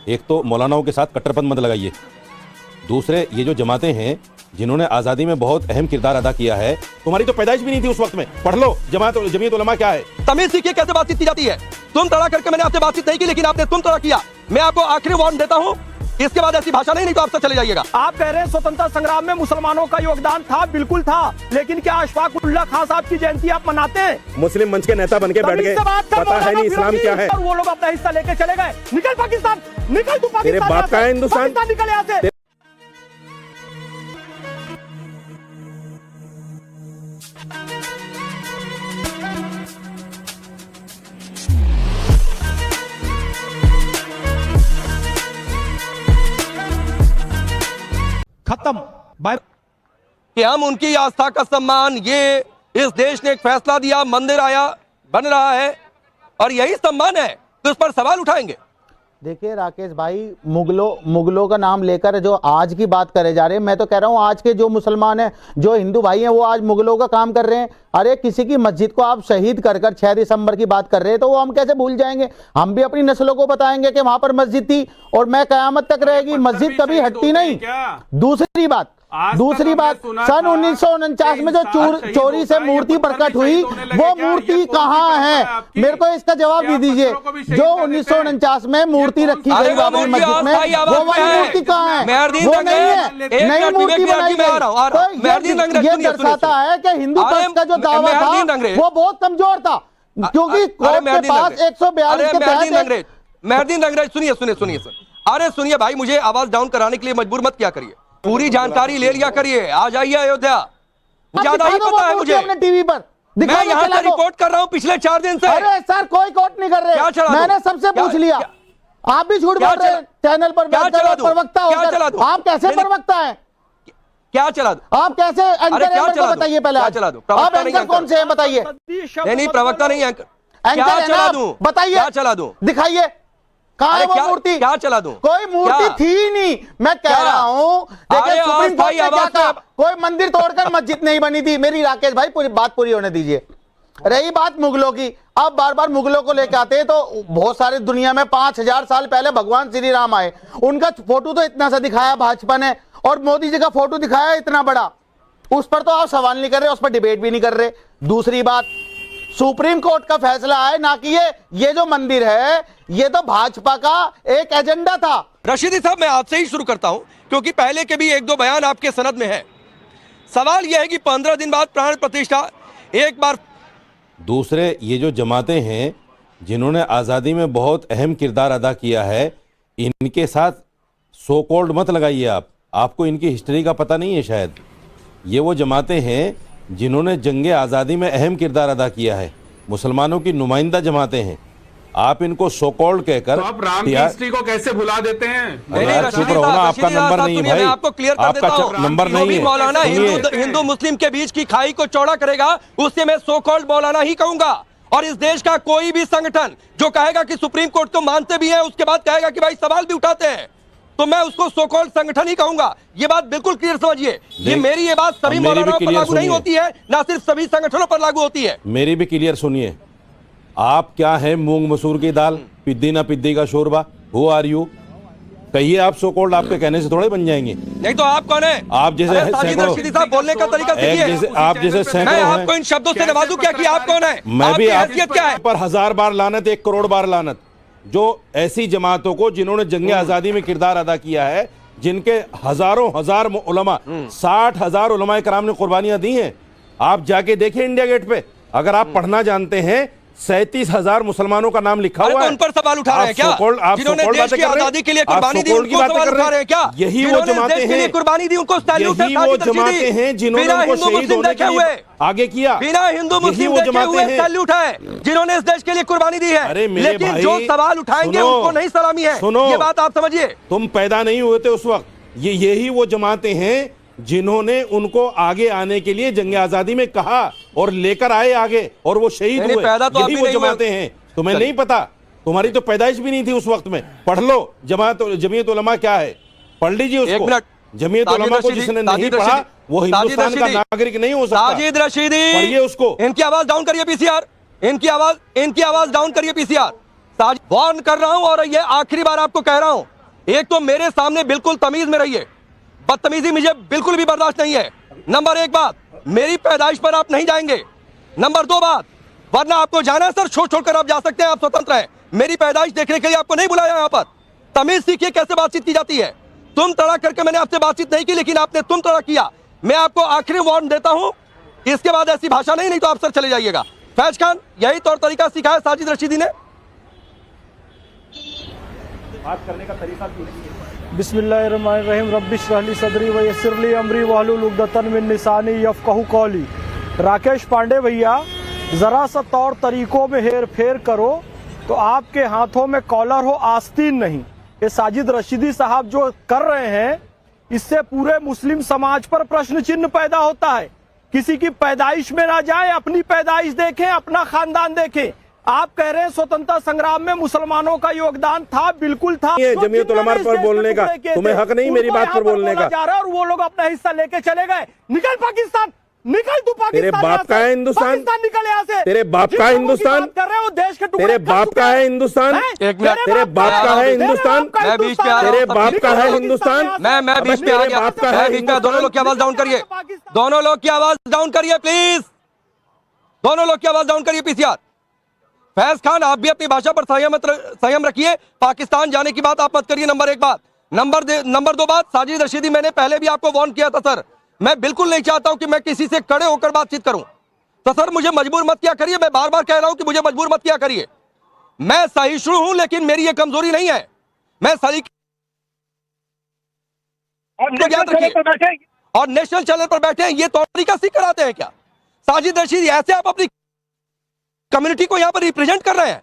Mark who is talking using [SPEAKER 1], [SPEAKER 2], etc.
[SPEAKER 1] एक तो मौलानाओं के साथ कट्टरपंथ मत लगाइए, दूसरे ये जो जमातें हैं जिन्होंने आज़ादी में बहुत अहम किरदार अदा किया है, तुम्हारी तो पैदाइश भी नहीं थी उस वक्त में, पढ़ लो जमीयत उलमा क्या है।
[SPEAKER 2] तमीज सीखिए कैसे बातचीत की जाती है। तुम तड़ा करके मैंने आपसे बातचीत नहीं की, लेकिन आपने तुम तड़ा किया। मैं आपको आखिरी वार्न देता हूँ, इसके बाद ऐसी भाषा नहीं तो आपसे चले जाइएगा।
[SPEAKER 3] आप कह रहे हैं स्वतंत्रता संग्राम में मुसलमानों का योगदान था, बिल्कुल था, लेकिन क्या अशफाक उल्लाह खान साहब की जयंती आप मनाते हैं?
[SPEAKER 1] मुस्लिम मंच के नेता बन के बैठ गए, पता है नहीं इस्लाम क्या है।
[SPEAKER 3] और वो लोग अपना हिस्सा लेके चले गए। निकल पाकिस्तान, निकल तू पाकिस्तान,
[SPEAKER 1] तेरे बाप का है हिंदुस्तान,
[SPEAKER 3] निकल यहाँ से। खत्म बाय।
[SPEAKER 2] कि हम उनकी आस्था का सम्मान, ये इस देश ने एक फैसला दिया, मंदिर आया, बन रहा है और यही सम्मान है, तो इस पर सवाल उठाएंगे।
[SPEAKER 4] देखिए राकेश भाई, मुगलों का नाम लेकर जो आज की बात करे जा रहे हैं, मैं तो कह रहा हूं आज के जो मुसलमान हैं, जो हिंदू भाई हैं, वो आज मुगलों का काम कर रहे हैं। अरे किसी की मस्जिद को आप शहीद कर 6 दिसंबर की बात कर रहे हैं, तो वो हम कैसे भूल जाएंगे? हम भी अपनी नस्लों को बताएंगे कि वहां पर मस्जिद थी और मैं कयामत तक रहेगी, मस्जिद कभी हटती नहीं। दूसरी बात सन 1949 में जो चोरी से मूर्ति प्रकट हुई, वो मूर्ति कहाँ है? मेरे को इसका जवाब दे दीजिए। जो 1949 में मूर्ति रखी गई बाबरी मस्जिद में, वो वाली मूर्ति कहाँ है? वो नहीं है, नई मूर्ति बनाई गई। तो ये दर्शाता है कि हिंदू पक्ष का जो दावा था वो बहुत कमजोर था, क्योंकि कोर्ट के पास 142 के तहत।
[SPEAKER 2] मेहरदीन रंगरेज, सुनिए सर। अरे सुनिए भाई, मुझे आवाज डाउन कराने के लिए मजबूर मत किया करिए, पूरी जानकारी ले लिया करिए। आ जाइए अयोध्या, ज्यादा ही पता है मुझे।
[SPEAKER 4] टीवी पर
[SPEAKER 2] मैं यहाँ से रिपोर्ट कर रहा हूँ पिछले 4 दिन से।
[SPEAKER 4] अरे सर, कोई कोर्ट नहीं कर रहे, मैंने सबसे पूछ लिया। आप भी झूठ बोल रहे हैं चैनल पर, प्रवक्ता होकर। आप कैसे प्रवक्ता हैं?
[SPEAKER 2] क्या चला दो?
[SPEAKER 4] आप कैसे एंकर को बताइए पहले। आप एंकर कौन से हैं बताइए?
[SPEAKER 2] नहीं, प्रवक्ता नहीं, एंकर। क्या चला दूं?
[SPEAKER 4] बताइए, क्या चला दूं? दिखाइए, कहाँ है वो मूर्ति?
[SPEAKER 2] क्या चला दूं?
[SPEAKER 4] कोई मूर्ति थी ही नहीं। मैं कह रहा हूँ, देखिए सुप्रीम कोर्ट ने क्या कहा, कोई मंदिर तोड़कर मस्जिद नहीं बनी थी। मेरी राकेश भाई पूरी बात पूरी होने दीजिए। रही बात मुगलों की, अब बार बार मुगलों को लेकर आते हैं, तो बहुत सारे दुनिया में 5000 साल पहले भगवान श्री राम आए, उनका फोटो तो इतना सा दिखाया भाजपा ने, और मोदी जी का फोटो दिखाया इतना बड़ा, उस पर तो आप सवाल नहीं कर रहे, उस पर डिबेट भी नहीं कर रहे। दूसरी बात, सुप्रीम कोर्ट का फैसला है ना कि ये जो मंदिर है, ये तो भाजपा का एक एजेंडा था।
[SPEAKER 2] रशीदी साहब, मैं आपसे ही शुरू करता हूं, क्योंकि पहले के भी 1-2 बयान आपके सनद में है। सवाल यह है कि 15 दिन बाद प्राण प्रतिष्ठा एक बार।
[SPEAKER 1] दूसरे ये जो जमातें हैं जिन्होंने आज़ादी में बहुत अहम किरदार अदा किया है, इनके साथ सो कॉल्ड मत लगाइए। आपको इनकी हिस्ट्री का पता नहीं है शायद। ये वो जमातें हैं जिन्होंने जंगे आज़ादी में अहम किरदार अदा किया है, मुसलमानों की नुमाइंदा जमातें हैं। आप इनको सो कॉल्ड कहकर,
[SPEAKER 5] तो आप राम की हिस्ट्री को कैसे भुला देते हैं?
[SPEAKER 1] चुप रहो ना, आपका नंबर नहीं है भाई,
[SPEAKER 2] आपको क्लियर कर देता हूं।
[SPEAKER 1] नंबर नहीं है।
[SPEAKER 2] मौलाना हिंदू मुस्लिम के बीच की खाई को चौड़ा करेगा, उससे मैं सो कॉल्ड मौलाना ही कहूंगा। और इस देश का कोई भी संगठन जो कहेगा कि सुप्रीम कोर्ट को मानते भी हैं, उसके बाद कहेगा कि भाई सवाल भी उठाते हैं, तो मैं उसको सो कॉल्ड संगठन ही कहूंगा। ये बात बिल्कुल क्लियर समझिए। ये मेरी ये बात सभी मौलानाओं पर लागू नहीं होती है, ना सिर्फ सभी संगठनों पर लागू होती है।
[SPEAKER 1] मेरी भी क्लियर सुनिए। आप क्या है, मूंग मसूर की दाल, पिद्दी ना पिद्दी का शोरबा, हु आर यू? कहिए आप, सो कॉल्ड आपके कहने से थोड़े बन जाएंगे।
[SPEAKER 2] नहीं तो आप कौन है?
[SPEAKER 1] आप जैसे
[SPEAKER 2] साहब बोलने का तरीका सही है।
[SPEAKER 1] आप जैसे सैकड़ों
[SPEAKER 2] मैं आपको इन शब्दों से नवाजूं क्या कि आप कौन है?
[SPEAKER 1] मैं भी
[SPEAKER 2] हैसियत क्या है?
[SPEAKER 1] पर 1000 बार लानत, 1 करोड़ बार लानत। जो ऐसी जमातों को जिन्होंने जंगे आजादी में किरदार अदा किया है, जिनके हजारों हजार उलमा, 60,000 उलमा कराम ने कुर्बानियां दी हैं। आप जाके देखिए इंडिया गेट पे, अगर आप पढ़ना जानते हैं, 37,000 मुसलमानों का नाम लिखा हुआ है।
[SPEAKER 2] तो उन पर सवाल उठा रहे हैं क्या? जिन्होंने देश की आजादी के लिए कुर्बानी दी, उनको सवाल उठा रहे हैं क्या?
[SPEAKER 1] यही वो जमातें हैं,
[SPEAKER 2] कुर्बानी दी, उनको सैल्यूट है।
[SPEAKER 1] यही वो जमातें हैं जिन्होंने उनको शहीद होने के लिए आगे किया।
[SPEAKER 2] बिना हिंदू मुस्लिम देखे हुए सैल्यूट है जिन्होंने इस देश के लिए कुर्बानी दी है। लेकिन जो सवाल उठाएंगे उनको नहीं सलामी है। ये बात आप समझिए।
[SPEAKER 1] तुम पैदा नहीं हुए थे उस वक्त। यही वो जमातें हैं जिन्होंने उनको आगे आने के लिए जंग आजादी में कहा और लेकर आए आगे, और वो शहीद हुए। यही वो जमातें हैं। तुम्हें नहीं पता, तुम्हारी तो पैदाइश भी नहीं थी उस वक्त में। पढ़ लो जमीयत उलमा क्या है, पढ़ लीजिए उसको। जमीयत उलमा को जिसने नहीं पढ़ा वो हिंदुस्तान का नागरिक नहीं हो सकता।
[SPEAKER 2] साजिद रशीदी,
[SPEAKER 1] पढ़िए उसको।
[SPEAKER 2] इनकी आवाज डाउन करिए पीसीआर, इनकी आवाज डाउन करिए पीसीआर। साजिद वार्न कर रहा हूं और ये आखिरी बार आपको कह रहा हूं, एक तो मेरे सामने बिल्कुल तमीज में रहिए, बदतमीजी मुझे बिल्कुल भी बर्दाश्त नहीं है। नंबर एक बात, मेरी पैदाइश पर आप नहीं जाएंगे। नंबर दो बात, वरना आपको जाना है सर, छोड़कर आप जा सकते हैं, आप स्वतंत्र हैं। मेरी पैदाइश देखने के लिए आपको नहीं बुलाया यहाँ पर। तमीज सीखिए कैसे बातचीत की जाती है। तुम तड़ा करके मैंने आपसे बातचीत नहीं की, लेकिन आपने तुम तड़ा किया। मैं आपको आखिरी वार्न देता हूं, इसके बाद ऐसी भाषा नहीं तो आप सर चले जाइएगा। फैज खान, यही तौर तरीका सिखाया साजिद रशीदी ने।
[SPEAKER 3] बात करने का तरीका बिस्मिल्लाहिर्रहमानिर्रहीम रब्बिश रह ली सदरी व यस्सिर ली अमरी वहलुल उक़दतन मिन लिसानी यफ़क़हू क़ौली। राकेश पांडे भैया, जरा सा तौर तरीकों में हेर फेर करो तो आपके हाथों में कॉलर हो आस्तीन नहीं। ये साजिद रशीदी साहब जो कर रहे हैं, इससे पूरे मुस्लिम समाज पर प्रश्न चिन्ह पैदा होता है। किसी की पैदाइश में ना जाए, अपनी पैदाइश देखें, अपना खानदान देखें। आप कह रहे हैं स्वतंत्रता संग्राम में मुसलमानों का योगदान था, बिल्कुल था।
[SPEAKER 1] ये जमीयत उलमा पर बोलने का तुम्हें हक नहीं, मेरी बात पर बोलने का।
[SPEAKER 3] जा रहा है और वो लोग अपना हिस्सा लेके चले गए। निकल पाकिस्तान, निकल तू पाकिस्तान।
[SPEAKER 1] तेरे बाप का है हिंदुस्तान,
[SPEAKER 3] निकल यहाँ से।
[SPEAKER 1] तेरे बाप का है हिंदुस्तान,
[SPEAKER 3] कर रहे हो देश के
[SPEAKER 1] तेरे बाप का है हिंदुस्तान,
[SPEAKER 2] एक मिनट,
[SPEAKER 1] तेरे बाप का है हिंदुस्तान,
[SPEAKER 2] मैं बीच में आ रहा हूं।
[SPEAKER 1] तेरे बाप का है हिंदुस्तान,
[SPEAKER 2] मैं बीच में आ गया।
[SPEAKER 1] बाप का है हिंदुस्तान।
[SPEAKER 2] दोनों लोग की आवाज डाउन करिए, दोनों लोग की आवाज डाउन करिए प्लीज, दोनों लोग की आवाज डाउन करिए। पीसीआर फैज खान, आप भी अपनी भाषा पर संयम रखिए। पाकिस्तान जाने की बात आप मत करिए, नंबर एक बात। नंबर दो बात, साजिद रशीदी, मैंने पहले भी आपको वार्न किया था सर, मैं बिल्कुल नहीं चाहता हूं कि मैं किसी से खड़े होकर बातचीत करूं। तो सर मुझे मजबूर मत किया करिए, मैं बार बार कह रहा हूं कि मुझे मजबूर मत किया करिए। मैं सहिष्णु हूं, लेकिन मेरी ये कमजोरी नहीं है। मैं सही याद रखिए, और नेशनल चैनल पर बैठे हैं, ये तौर तरीका सीख कर आते हैं क्या? साजिद रशीदी, ऐसे आप अपनी कम्युनिटी को यहां पर रिप्रेजेंट कर रहे हैं?